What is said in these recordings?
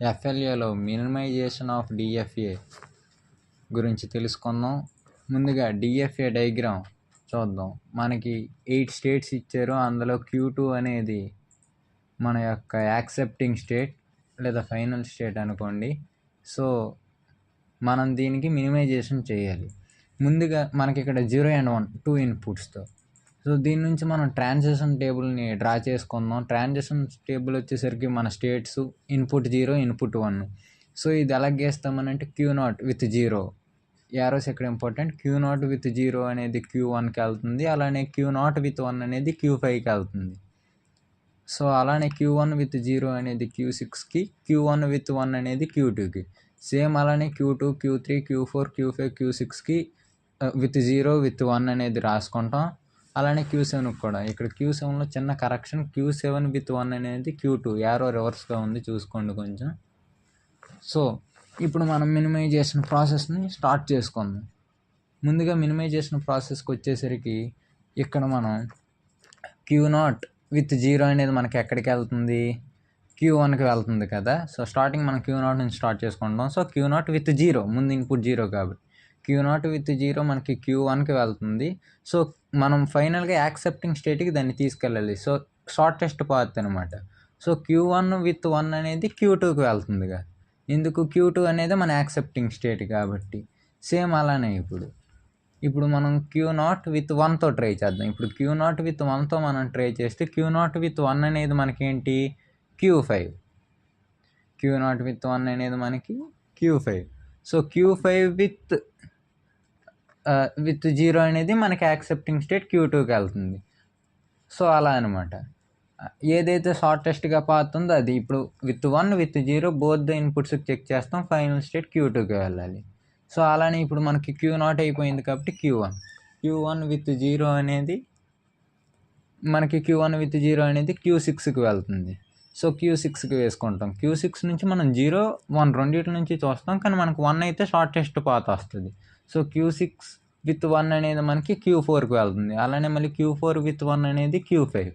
ఎఫ్ఎల్ఏలో minimisation of DFA గురించి తెలుసుకుందాం. ముందుగా డిఎఫ్ఏ డయాగ్రామ్ చూద్దాం. మనకి 8 స్టేట్స్ ఇచ్చారు. అందులో Q2 అనేది మన యొక్క యాక్సెప్టింగ్ స్టేట్ లేదా ఫైనల్ స్టేట్ అనుకోండి. సో మనం దీనికి మినిమైజేషన్ చేయాలి. ముందుగా మనకి ఇక్కడ 0 and 1 2 ఇన్పుట్స్తో. సో దీని నుంచి మనం ట్రాన్సిషన్ టేబుల్ని డ్రా చేసుకుందాం. ట్రాన్సిషన్ టేబుల్ వచ్చేసరికి మన స్టేట్స్ ఇన్పుట్ 0 ఇన్పుట్ 1. సో ఇది ఎలా గీస్తామనంటే Q0 with 0. యారోస్ ఇక్కడ ఇంపార్టెంట్. Q0 with 0 అనేది Q1కి వెళ్తుంది. అలానే Q0 with 1 అనేది Q5కి వెళ్తుంది. సో అలానే Q1 with 0 అనేది Q6కి, Q1 with 1 అనేది Q2కి. సేమ్ అలానే Q2, Q3, Q4, Q5, Q6కి with 0 with 1 అనేది రాసుకుంటాం. అలానే Q7కి కూడా. ఇక్కడ Q7లో చిన్న కరెక్షన్, Q7 with 1 అనేది Q2. యారో రివర్స్గా ఉంది, చూసుకోండి కొంచెం. సో ఇప్పుడు మనం మినిమైజేషన్ ప్రాసెస్ని స్టార్ట్ చేసుకుందాం. ముందుగా మినిమైజేషన్ ప్రాసెస్కి వచ్చేసరికి ఇక్కడ మనం Q0 with 0 అనేది మనకి ఎక్కడికి వెళ్తుంది, Q1కి వెళ్తుంది కదా. సో స్టార్టింగ్ మనం Q0 నుంచి స్టార్ట్ చేసుకుంటాం. సో Q0 with 0, ముందు ఇన్పుట్ 0 కాబట్టి Q0 with 0 మనకి Q1కి వెళ్తుంది. సో మనం ఫైనల్గా యాక్సెప్టింగ్ స్టేట్కి దాన్ని తీసుకెళ్ళాలి. సో షార్టెస్ట్ పాత్ అనమాట. సో Q1 with 1 అనేది Q2కి వెళ్తుందిగా. ఎందుకు, Q2 అనేది మన యాక్సెప్టింగ్ స్టేట్ కాబట్టి. సేమ్ అలానే ఇప్పుడు మనం Q0 with 1తో ట్రై చేద్దాం. ఇప్పుడు Q0 with 1తో మనం ట్రై చేస్తే Q0 with 1 అనేది మనకేంటి, Q5. Q0 with 1 అనేది మనకి Q5. సో Q5 with 0 అనేది మనకి యాక్సెప్టింగ్ స్టేట్ Q2కి వెళ్తుంది. సో అలా అనమాట. ఏదైతే షార్టెస్ట్గా పాత్ ఉందో అది ఇప్పుడు with 1 with 0 బోత్ ద ఇన్పుట్స్కి చెక్ చేస్తాం. ఫైనల్ స్టేట్ Q2కి వెళ్ళాలి. సో అలానే ఇప్పుడు మనకి Q0 అయిపోయింది కాబట్టి Q1 with 0 అనేది మనకి Q1 with 0 అనేది Q6కి వెళ్తుంది. సో Q6కి వేసుకుంటాం. Q6 నుంచి మనం 0, 1 రెండింటి నుంచి చూస్తాం, కానీ మనకు 1 అయితే షార్టెస్ట్ పాత్ వస్తుంది. సో Q6 with 1 అనేది మనకి Q4కి వెళ్తుంది. అలానే మళ్ళీ Q4 with 1 అనేది Q5.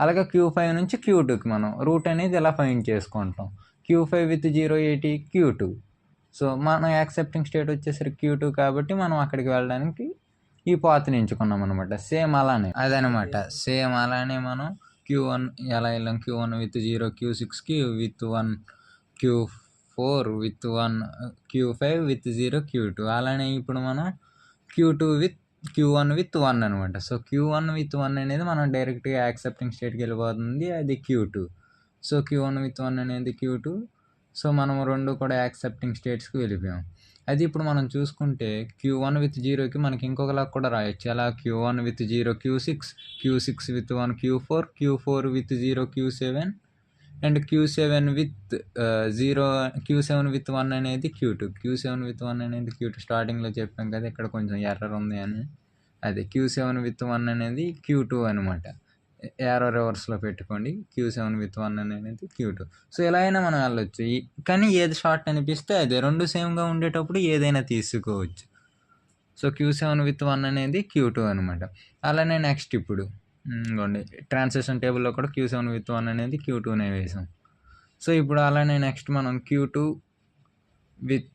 అలాగే Q5 నుంచి Q2కి మనం రూట్ అనేది ఇలా ఫైండ్ చేసుకుంటాం. Q5 with 0 ఏంటి, Q2. సో మనం యాక్సెప్టింగ్ స్టేట్ వచ్చేసరికి Q2 కాబట్టి మనం అక్కడికి వెళ్ళడానికి ఈ పాత్ని ఎంచుకున్నాం అనమాట. సేమ్ అలానే అదనమాట. సేమ్ అలానే మనం Q1 ఎలా వెళ్ళాం, Q1 with 0 Q6కి, with 1 Q4, with 1 Q5, with 0 Q2. అలానే ఇప్పుడు మనం Q1 with 1 అనమాట. సో Q1 with 1 అనేది మనం డైరెక్ట్గా యాక్సెప్టింగ్ స్టేట్కి వెళ్ళిపోతుంది, అది Q2. సో Q1 with 1 అనేది Q2. సో మనం రెండు కూడా యాక్సెప్టింగ్ స్టేట్స్కి వెళ్ళిపోయాం. అది ఇప్పుడు మనం చూసుకుంటే Q1 with 0కి మనకి ఇంకొకలా కూడా రాయొచ్చు. అలా Q1 with 0 Q6 with 1 Q4 with 0 Q7 and Q7 with 1 అనేది Q7 with 1 అనేది Q2. స్టార్టింగ్లో చెప్పాం కదా ఇక్కడ కొంచెం ఎర్రర్ ఉంది అని. అదే Q7 with 1 అనేది Q2 అనమాట. యారో రివర్స్లో పెట్టుకోండి. Q7 with 1 అనేది Q2. సో ఎలా అయినా మనం వెళ్ళొచ్చు, కానీ ఏది షార్ట్ అనిపిస్తే అదే. రెండు సేమ్గా ఉండేటప్పుడు ఏదైనా తీసుకోవచ్చు. సో Q7 with 1 అనేది Q2 అనమాట. అలానే నెక్స్ట్ ఇప్పుడు ఇంకోండి ట్రాన్సిషన్ టేబుల్లో కూడా Q7 with 1 అనేది Q2నే వేసాం. సో ఇప్పుడు అలానే నెక్స్ట్ మనం Q2 with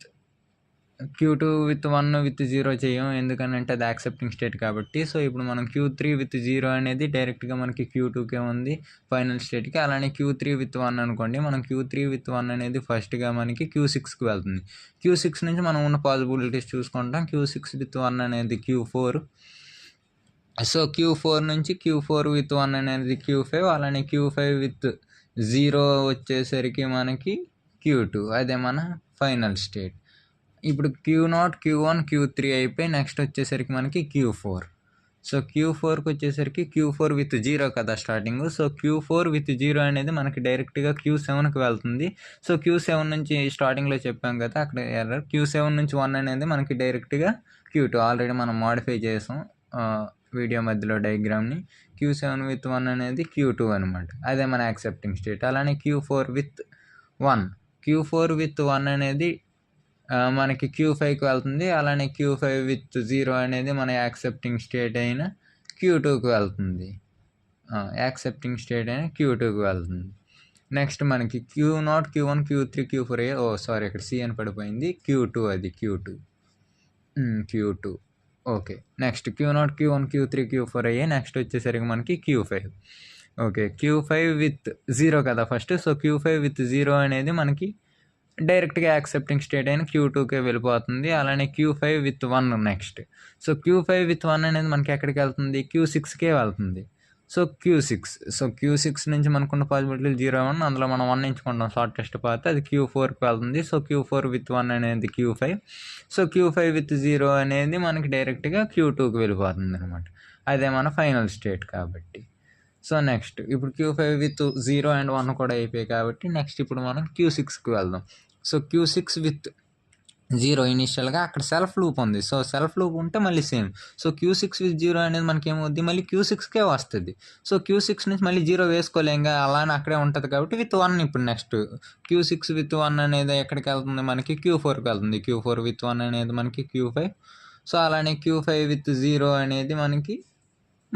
1 with 0 చేయం, ఎందుకనంటే అది యాక్సెప్టింగ్ స్టేట్ కాబట్టి. సో ఇప్పుడు మనం Q3 with 0 అనేది డైరెక్ట్గా మనకి Q2కే ఉంది ఫైనల్ స్టేట్కి. అలానే Q3 with 1 అనుకోండి, మనం Q3 with 1 అనేది ఫస్ట్గా మనకి Q6కి వెళ్తుంది. Q6 నుంచి మనం ఉన్న పాసిబిలిటీస్ చూసుకుంటాం. Q6 with 1 అనేది Q4. సో Q4 నుంచి Q4 with 1 అనేది Q5. అలానే Q5 with 0 వచ్చేసరికి మనకి Q2. అదే మన ఫైనల్ స్టేట్. ఇప్పుడు Q0, Q1, Q3 అయిపోయి నెక్స్ట్ వచ్చేసరికి మనకి Q4. సో Q4కి వచ్చేసరికి Q4 with 0 కదా స్టార్టింగ్. సో Q4 with 0 అనేది మనకి డైరెక్ట్గా Q7కి వెళ్తుంది. సో Q7 నుంచి స్టార్టింగ్లో చెప్పాం కదా అక్కడ ఎర్రర్. Q7 నుంచి 1 అనేది మనకి డైరెక్ట్గా Q2. ఆల్రెడీ మనం మాడిఫై చేసాం వీడియో మధ్యలో డయాగ్రామ్ని. Q7 with 1 అనేది Q2 అనమాట. అదే మన యాక్సెప్టింగ్ స్టేట్. అలానే Q4 with 1 అనేది మనకి Q5కి వెళ్తుంది. అలానే Q5 with 0 అనేది మన యాక్సెప్టింగ్ స్టేట్ అయిన Q2కి వెళ్తుంది. నెక్స్ట్ మనకి Q0, Q1, Q3, Q4 sorry ఇక్కడ C అని పడిపోయింది. Q2 అది Q2. Okay. Next Q0, Q1, Q3, Q4 next వచ్చేసరికి మనకి Q5. ఓకే. Q5 విత్ 0 కదా ఫస్ట్. సో Q5 విత్ 0 అనేది మనకి డైరెక్ట్గా యాక్సెప్టింగ్ స్టేట్ అయిన Q2కే వెళ్ళిపోతుంది. అలానే Q5 with 1 next. So Q5 with 1 అనేది మనకి ఎక్కడికి వెళ్తుంది? Q6కే వెళ్తుంది. సో Q6 నుంచి మనకున్న పాసిబిలిటీలు 0, 1 అందులో మనం 1 ఎంచుకుంటాం షార్టెస్ట్ పాత్, అది Q4కి వెళ్తుంది. సో Q4 విత్ 1 అనేది Q5. సో Q5 విత్ 0 అనేది మనకి డైరెక్ట్గా Q2కి వెళ్ళిపోతుంది అనమాట. అదే మన ఫైనల్ స్టేట్ కాబట్టి. సో నెక్స్ట్ ఇప్పుడు Q5 విత్ 0 అండ్ 1 కూడా అయిపోయాయి కాబట్టి నెక్స్ట్ ఇప్పుడు మనం Q6కి వెళ్దాం. సో Q6 విత్ 0 ఇనిషియల్గా అక్కడ సెల్ఫ్ లూప్ ఉంది. సో సెల్ఫ్ లూప్ ఉంటే మళ్ళీ సేమ్. సో Q6 విత్ 0 అనేది మనకి ఏమవుద్ది? మళ్ళీ Q6కే వస్తుంది. సో Q6 నుంచి మళ్ళీ 0 వేసుకోలేంగా, అలానే అక్కడే ఉంటుంది కాబట్టి విత్ 1 ఇప్పుడు నెక్స్ట్ Q6 విత్ 1 అనేది ఎక్కడికి వెళ్తుంది? మనకి Q4కి వెళ్తుంది. Q4 విత్ 1 అనేది మనకి Q5. సో అలానే Q5 విత్ 0 అనేది మనకి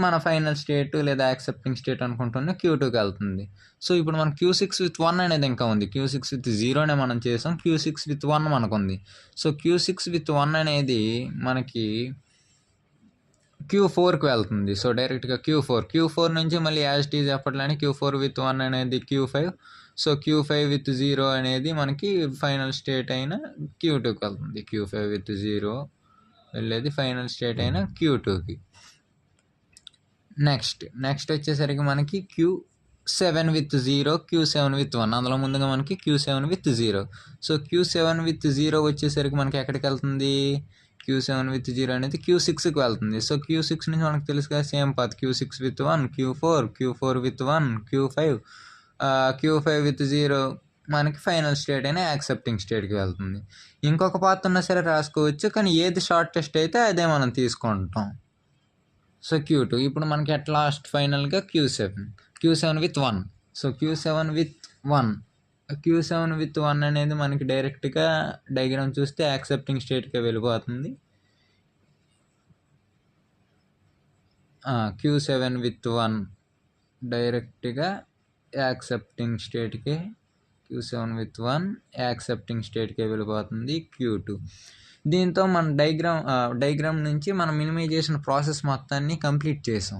మన ఫైనల్ స్టేట్ లేదా యాక్సెప్టింగ్ స్టేట్ అనుకుంటున్న Q2కి వెళ్తుంది. సో ఇప్పుడు మనం Q6 విత్ 1 అనేది ఇంకా ఉంది. Q6 విత్ 0నే మనం చేసాం. Q6 విత్ 1 మనకుంది. సో Q6 విత్ 1 అనేది మనకి Q4కి వెళ్తుంది. సో డైరెక్ట్గా Q4 నుంచి మళ్ళీ యాజ్ ఇట్ ఈజ్ ఎప్పట్లానే Q4 విత్ 1 అనేది Q5. సో Q5 విత్ 0 అనేది మనకి ఫైనల్ స్టేట్ అయిన Q2కి వెళ్తుంది. Q5 విత్ 0 వెళ్ళేది ఫైనల్ స్టేట్ అయిన Q2కి. నెక్స్ట్ వచ్చేసరికి మనకి Q7 విత్ 0, Q7 విత్ 1. అందులో ముందుగా మనకి Q7 with 0. So Q7 with 0 వచ్చేసరికి మనకి ఎక్కడికి వెళ్తుంది? Q7 విత్ 0 అనేది Q6కి వెళ్తుంది. సో Q6 నుంచి మనకు తెలుసు కదా same path. Q6 with 1, Q4 with 1, Q5 with 0 మనకి ఫైనల్ స్టేట్ అయినా యాక్సెప్టింగ్ స్టేట్కి వెళ్తుంది. ఇంకొక పాత్ ఉన్నా సరే రాసుకోవచ్చు, కానీ ఏది షార్టెస్ట్ అయితే అదే మనం తీసుకుంటాం. సో Q2 ఇప్పుడు మనకి అట్ లాస్ట్ ఫైనల్గా Q7 with 1. So Q7 with 1 అనేది మనకి డైరెక్ట్గా డయాగ్రామ్ చూస్తే యాక్సెప్టింగ్ స్టేట్కే వెళ్ళిపోతుంది. Q7 విత్ 1 డైరెక్ట్గా యాక్సెప్టింగ్ స్టేట్కే Q7 విత్ 1 యాక్సెప్టింగ్ స్టేట్కే వెళ్ళిపోతుంది Q2. దీంతో మన డయాగ్రామ్ నుంచి మనం మినిమైజేషన్ ప్రాసెస్ మొత్తాన్ని కంప్లీట్ చేసాం.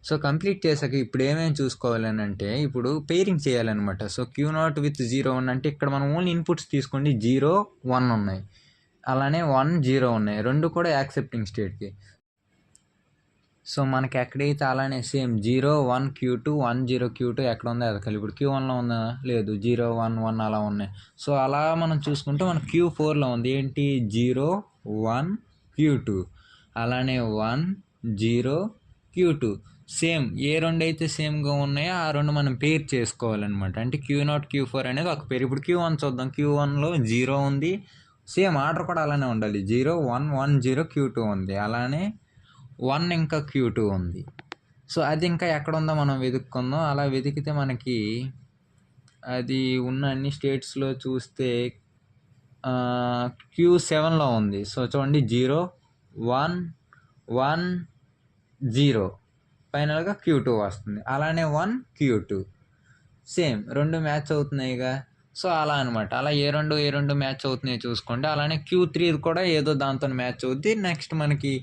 సో కంప్లీట్ చేశాక ఇప్పుడు ఏమేమి చూసుకోవాలని అంటే ఇప్పుడు పెయిరింగ్ చేయాలన్నమాట. సో Q0 విత్ 0, 1 అంటే ఇక్కడ మనం ఓన్లీ ఇన్పుట్స్ తీసుకోండి. 0, 1 ఉన్నాయి, అలానే 1, 0 ఉన్నాయి, రెండు కూడా యాక్సెప్టింగ్ స్టేట్కి. సో మనకి ఎక్కడైతే అలానే సేమ్ 0, 1 Q2, 1, 0 Q2 ఎక్కడ ఉందో అది కలిపి ఇప్పుడు Q1లో ఉందా? లేదు, 0, 1, 1 అలా ఉన్నాయి. సో అలా మనం చూసుకుంటే మనకు Q4లో ఉంది ఏంటి? 0, 1 Q2, అలానే 1, 0 Q2. సేమ్ ఏ రెండు అయితే సేమ్గా ఉన్నాయో ఆ రెండు మనం పేర్ చేసుకోవాలన్నమాట. అంటే Q0, Q4 అనేది ఒక పేరు. ఇప్పుడు Q1 చూద్దాం. Q1లో 0 ఉంది, సేమ్ ఆర్డర్ కూడా అలానే ఉండాలి. 0, 1, 1, 0 Q2 ఉంది, అలానే 1 ఇంకా Q2 ఉంది. సో అది ఇంకా ఎక్కడ ఉందో మనం వెతుక్కుందాం. అలా వెతికితే మనకి అది ఉన్న అన్ని స్టేట్స్లో చూస్తే Q7లో ఉంది. సో చూడండి 0, 1, 1, 0 ఫైనల్గా Q2 వస్తుంది. అలానే 1 Q2 సేమ్ రెండు మ్యాచ్ అవుతున్నాయిగా. సో అలా అనమాట. అలా ఏ రెండు మ్యాచ్ అవుతున్నాయో చూసుకోండి. అలానే Q3 కూడా ఏదో దాంతో మ్యాచ్ అవుద్ది. నెక్స్ట్ మనకి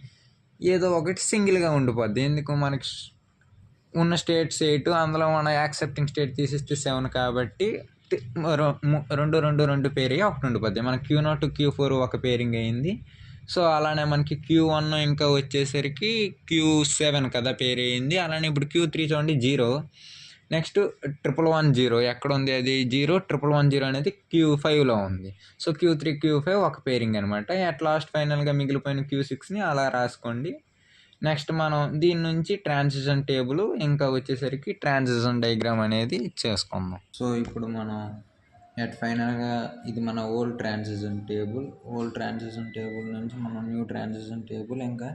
ఏదో ఒకటి సింగిల్గా ఉండిపోద్ది. ఎందుకు? మనకి ఉన్న స్టేట్స్ 8, అందులో మన యాక్సెప్టింగ్ స్టేట్ తీసిస్తే 7 కాబట్టి రెండు పేర్ అయ్యి ఒకటి ఉండిపోద్ది. మనకి Q0, Q4 ఒక పేరింగ్ అయింది. సో అలానే మనకి Q1 ఇంకా వచ్చేసరికి Q7 కదా పేర్ అయింది. అలానే ఇప్పుడు Q3 చూడండి 0, నెక్స్ట్ 111 0 ఎక్కడ ఉంది? అది 0, 111 0 అనేది Q5లో ఉంది. సో Q3, Q5 ఒక పేరింగ్ అనమాట. అట్ లాస్ట్ ఫైనల్గా మిగిలిపోయిన Q6ని అలా రాసుకోండి. నెక్స్ట్ మనం దీని నుంచి ట్రాన్సిషన్ టేబుల్ ఇంకా వచ్చేసరికి ట్రాన్సిషన్ డయాగ్రామ్ అనేది చేసుకుందాం. సో ఇప్పుడు మనం ఫైనల్గా ఇది మన ఓల్డ్ ట్రాన్సిషన్ టేబుల్ నుంచి మనం న్యూ ట్రాన్సిషన్ టేబుల్ ఇంకా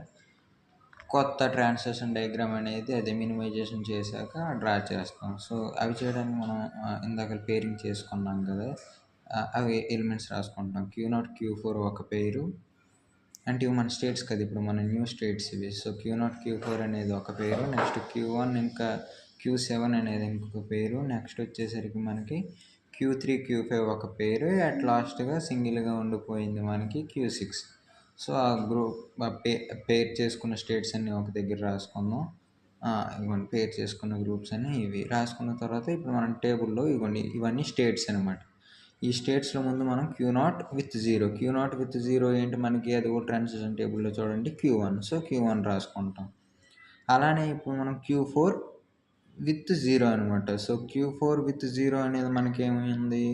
కొత్త ట్రాన్సిషన్ డయాగ్రామ్ అనేది అదే మినిమైజేషన్ చేశాక డ్రా చేస్తాం. సో అవి చేయడానికి మనం ఇందాక పేరింగ్ చేసుకున్నాం కదా, అవి ఎలిమెంట్స్ రాసుకుంటాం. Q0, Q4 ఒక పేరు, అంటే ఇవి మన స్టేట్స్ కదా, ఇప్పుడు మన న్యూ స్టేట్స్ ఇవి. సో Q0, Q4 అనేది ఒక పేరు. నెక్స్ట్ Q1 ఇంకా Q7 అనేది ఇంకొక పేరు. నెక్స్ట్ వచ్చేసరికి మనకి Q3, Q5 ఒక పేరు. అట్ లాస్ట్‌గా సింగిల్‌గా ఉండిపోయింది మనకి Q6. సో, ఆ పేర్ చేసుకున్న స్టేట్స్ అన్నీ ఒక దగ్గర రాసుకుందాం. ఇదిగోండి పేర్ చేసుకున్న గ్రూప్స్ అన్నీ ఇవి. రాసుకున్న తర్వాత ఇప్పుడు మనం టేబుల్‌లో ఇదిగోండి ఇవన్నీ స్టేట్స్ అనమాట. ఈ స్టేట్స్‌లో ముందు మనం Q0 విత్ 0. Q0 విత్ 0 ఏంటి మనకి అది కూడా ట్రాన్సిషన్ టేబుల్‌లో చూడండి Q1. సో, Q1 రాసుకుంటాం. అలానే ఇప్పుడు మనం Q4 విత్ 0 అనమాట. సో, Q4 విత్ 0 అనేది మనకేమైంది?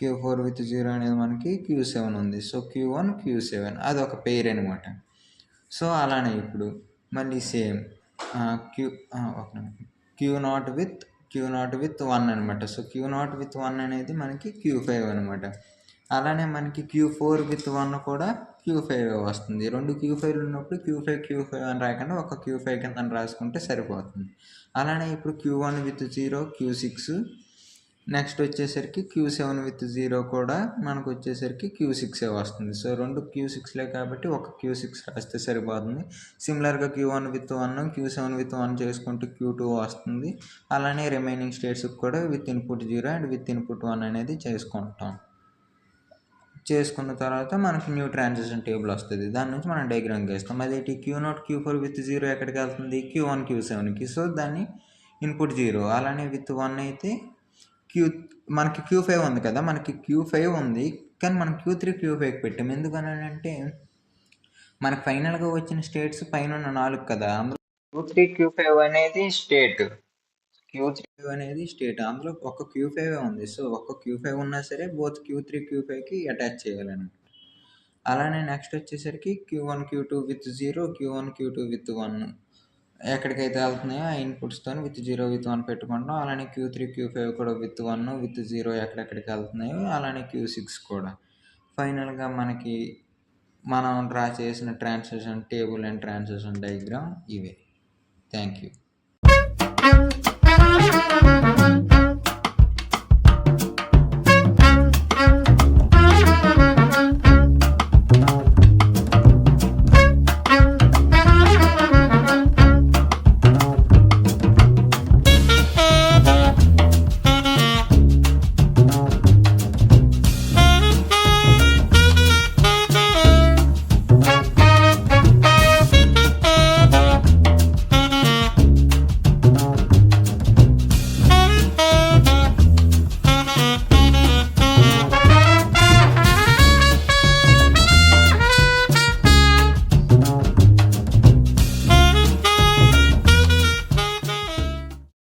Q4 విత్ 0 అనేది మనకి Q7 ఉంది. సో, Q1, Q7 అదొక పెయిర్ అనమాట. సో, అలానే ఇప్పుడు మళ్ళీ సేమ్ Q0 విత్ 1 అనమాట. సో, Q0 విత్ 1 అనేది మనకి Q5 అనమాట. అలానే మనకి Q4 విత్ 1 కూడా Q5 వస్తుంది. 2 Q5లు ఉన్నప్పుడు Q5 అని రాయకుండా ఒక Q5 కింద రాసుకుంటే సరిపోతుంది. అలానే ఇప్పుడు Q1 విత్ 0 Q6, నెక్స్ట్ వచ్చేసరికి Q7 విత్ 0 కూడా మనకు వచ్చేసరికి Q6 వస్తుంది. సో, 2 Q6లే కాబట్టి ఒక Q6 రాస్తే సరిపోతుంది. సిమిలర్గా Q1 విత్ 1, Q7 విత్ 1 చేసుకుంటూ Q2 వస్తుంది. అలానే రిమైనింగ్ స్టేట్స్కి కూడా with input 0 and with input 1 అనేది చేసుకుంటాం. చేసుకున్న తర్వాత మనకి న్యూ ట్రాన్సిషన్ టేబుల్ వస్తుంది. దాని నుంచి మనం డయాగ్రామ్ గీస్తాం. అదేంటి Q0, Q4 విత్ 0 ఎక్కడికి వెళ్తుంది? Q1, Q7కి. సో, దాన్ని ఇన్పుట్ 0. అలానే విత్ 1 అయితే మనకి Q5 ఉంది కదా, మనకి Q5 ఉంది కానీ మనం Q3, Q5కి పెట్టాం. ఎందుకనంటే మనకు ఫైనల్గా వచ్చిన స్టేట్స్ పైన 4 కదా, అందులో Q3, Q5 అనేది స్టేట్. Q3 అనేది స్టేట్. అందులో ఒక Q5 ఉంది. సో, ఒక Q5 ఉన్నా సరే బోత్ Q3, Q5కి అటాచ్ చేయాలన్నమాట. అలానే నెక్స్ట్ వచ్చేసరికి Q1, Q2 with 0, Q1, Q2 with 1 ఎక్కడికైతే వెళ్తున్నాయో ఆ ఇన్పుట్స్తో విత్ 0 విత్ 1 పెట్టుకుంటాం. అలానే Q3, Q5 కూడా విత్ 1 విత్ 0 ఎక్కడెక్కడికి వెళ్తున్నాయో అలానే Q6 కూడా. ఫైనల్గా మనకి మనం డ్రా చేసిన transition table and transition diagram ఇవే. Thank you.